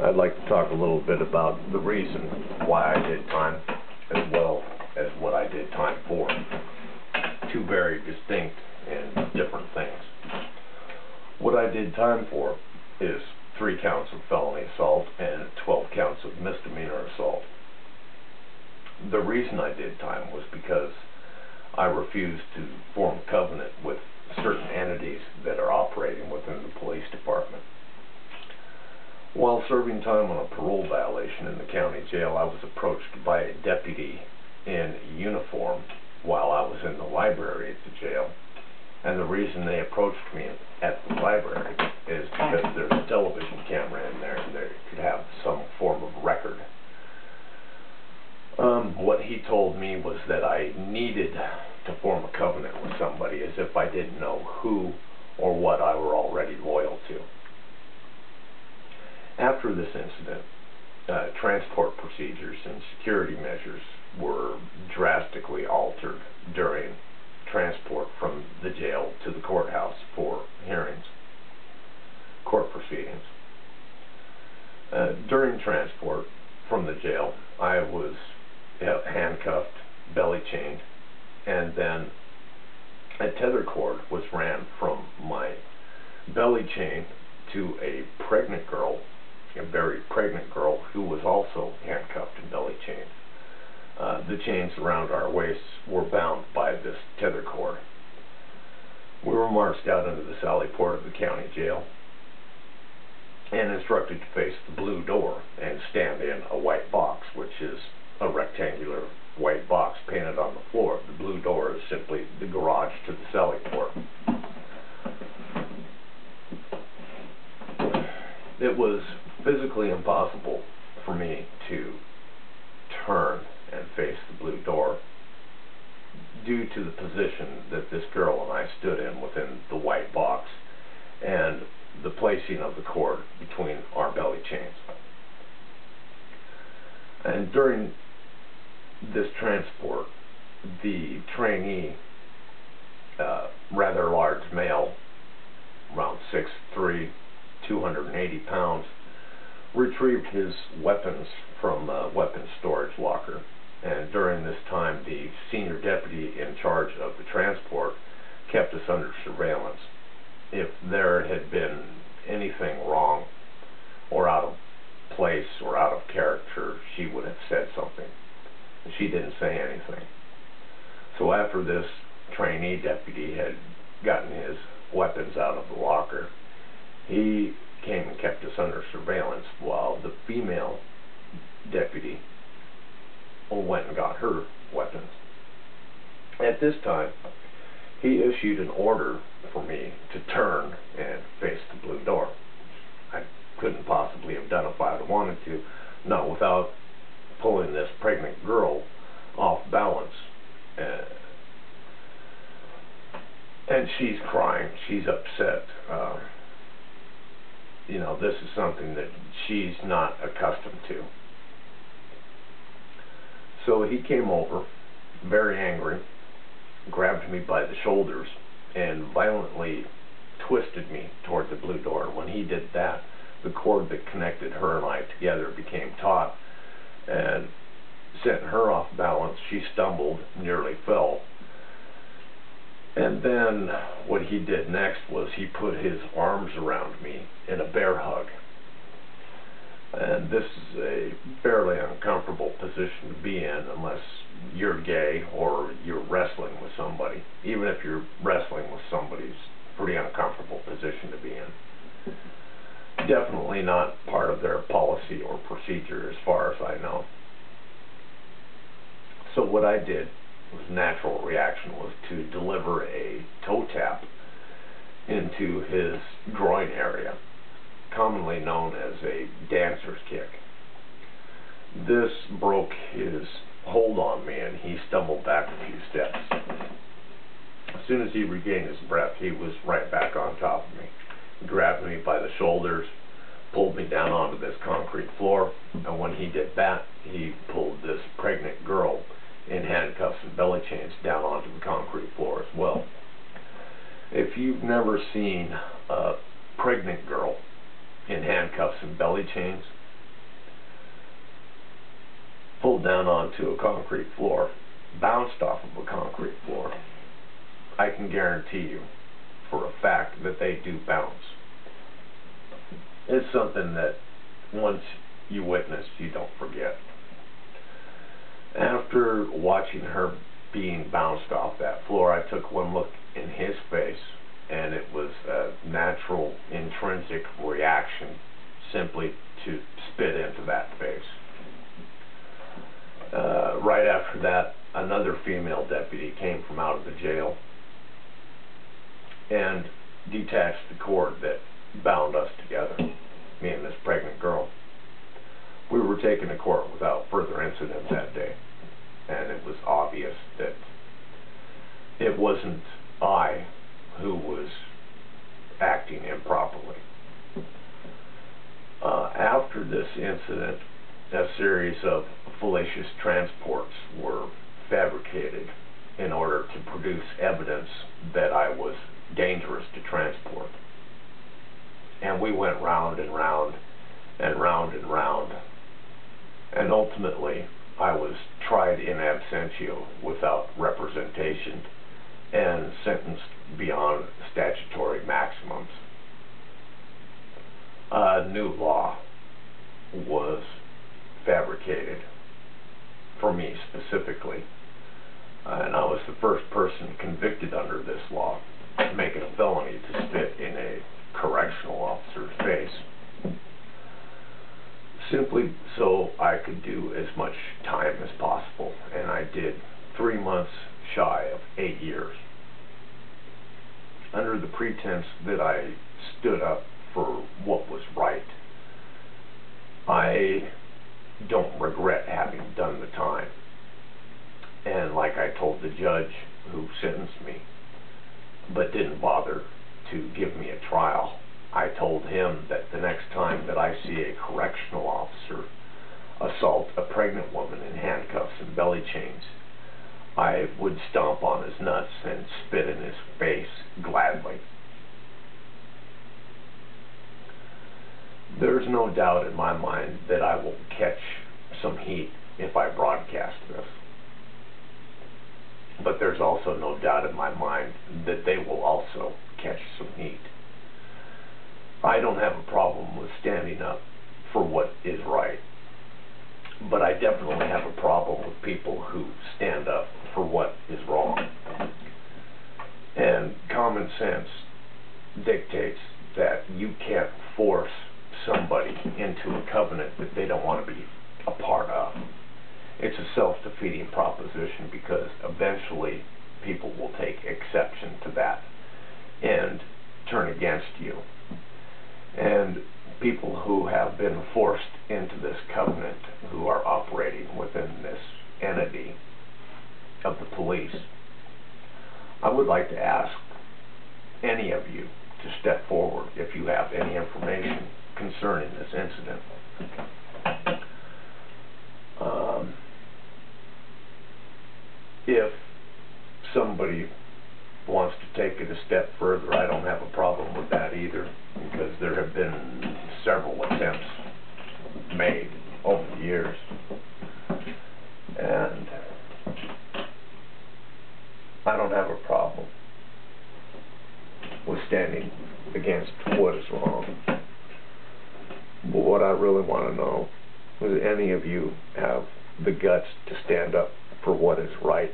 I'd like to talk a little bit about the reason why I did time, as well as what I did time for. Two very distinct and different things. What I did time for is 3 counts of felony assault and 12 counts of misdemeanor assault. The reason I did time was because I refused to form a covenant with certain entities that are operating within the police department. While serving time on a parole violation in the county jail, I was approached by a deputy in uniform while I was in the library at the jail. And the reason they approached me at the library is because there's a television camera in there and they could have some form of record. What he told me was that I needed to form a covenant with somebody, as if I didn't know who or what I were already loyal to. After this incident, transport procedures and security measures were drastically altered during transport from the jail to the courthouse for hearings, court proceedings. During transport from the jail, I was handcuffed, belly chained, and then a tether cord was ran from my belly chain to a pregnant girl, a very pregnant girl who was also handcuffed and belly chained. The chains around our waists were bound by this tether cord. We were marched out into the sally port of the county jail and instructed to face the blue door and stand in a white box, which is a rectangular white box painted on the floor. The blue door is simply the garage to the sally port. It was physically impossible for me to turn and face the blue door due to the position that this girl and I stood in within the white box and the placing of the cord between our belly chains. And during this transport, the trainee, rather large male, around 6'3", 280 pounds, retrieved his weapons from a weapons storage locker. And during this time, the senior deputy in charge of the transport kept us under surveillance. If there had been anything wrong or out of place or out of character, she would have said something. She didn't say anything. So after this trainee deputy had gotten his weapons out of the locker, he came and kept us under surveillance while the female deputy went and got her weapons. At this time, he issued an order for me to turn and face the blue door. I couldn't possibly have done it if I had wanted to, not without pulling this pregnant girl off balance. And she's crying, she's upset. You know, this is something that she's not accustomed to. So he came over, very angry, grabbed me by the shoulders, and violently twisted me toward the blue door. And when he did that, the cord that connected her and I together became taut and sent her off balance. She stumbled, nearly fell. And then what he did next was he put his arms around me in a bear hug. And this is a fairly uncomfortable position to be in unless you're gay or you're wrestling with somebody. Even if you're wrestling with somebody, it's a pretty uncomfortable position to be in. Definitely not part of their policy or procedure as far as I know. So what I did, was natural reaction, was to deliver a toe tap into his groin area, commonly known as a dancer's kick. This broke his hold on me and he stumbled back a few steps. As soon as he regained his breath, he was right back on top of me. He grabbed me by the shoulders, pulled me down onto this concrete floor, and when he did that, he pulled this pregnant girl in handcuffs and belly chains down onto the concrete floor as well. If you've never seen a pregnant girl in handcuffs and belly chains, pulled down onto a concrete floor, bounced off of a concrete floor, I can guarantee you for a fact that they do bounce. It's something that once you witness, you don't forget. After watching her being bounced off that floor, I took one look in his face, and it was a natural, intrinsic reaction simply to spit into that face. Right after that, another female deputy came from out of the jail and detached the cord that bound us together, me and this pregnant girl. We were taken to court without further incident that day, and it was obvious that it wasn't I who was acting improperly. After this incident, a series of fallacious transports were fabricated in order to produce evidence that I was dangerous to transport. And we went round and round and round and round. And ultimately, I was tried in absentia without representation and sentenced beyond statutory maximums. A new law was fabricated for me specifically, and I was the first person convicted under this law to make it a felony to spit in a correctional officer's face, simply so I could do as much time as possible, and I did 3 months shy of 8 years. Under the pretense that I stood up for what was right, I don't regret having done the time. And like I told the judge who sentenced me, but didn't bother to give me a trial, I told him that the next time that I see a correctional officer assault a pregnant woman in handcuffs and belly chains, I would stomp on his nuts and spit in his face gladly. There's no doubt in my mind that I will catch some heat if I broadcast this. But there's also no doubt in my mind that they will also catch some heat. I don't have a problem with standing up for what is right, but I definitely have a problem with people who stand up for what is wrong. And common sense dictates that you can't force somebody into a covenant that they don't want to be a part of. It's a self-defeating proposition because eventually people will take exception to that and turn against you. And people who have been forced into this covenant, who are operating within this entity of the police, I would like to ask any of you to step forward if you have any information concerning this incident. If somebody wants to take it a step further, I don't have a problem with that either, because there have been several attempts made over the years, and I don't have a problem with standing against what is wrong. But what I really want to know is, any of you have the guts to stand up for what is right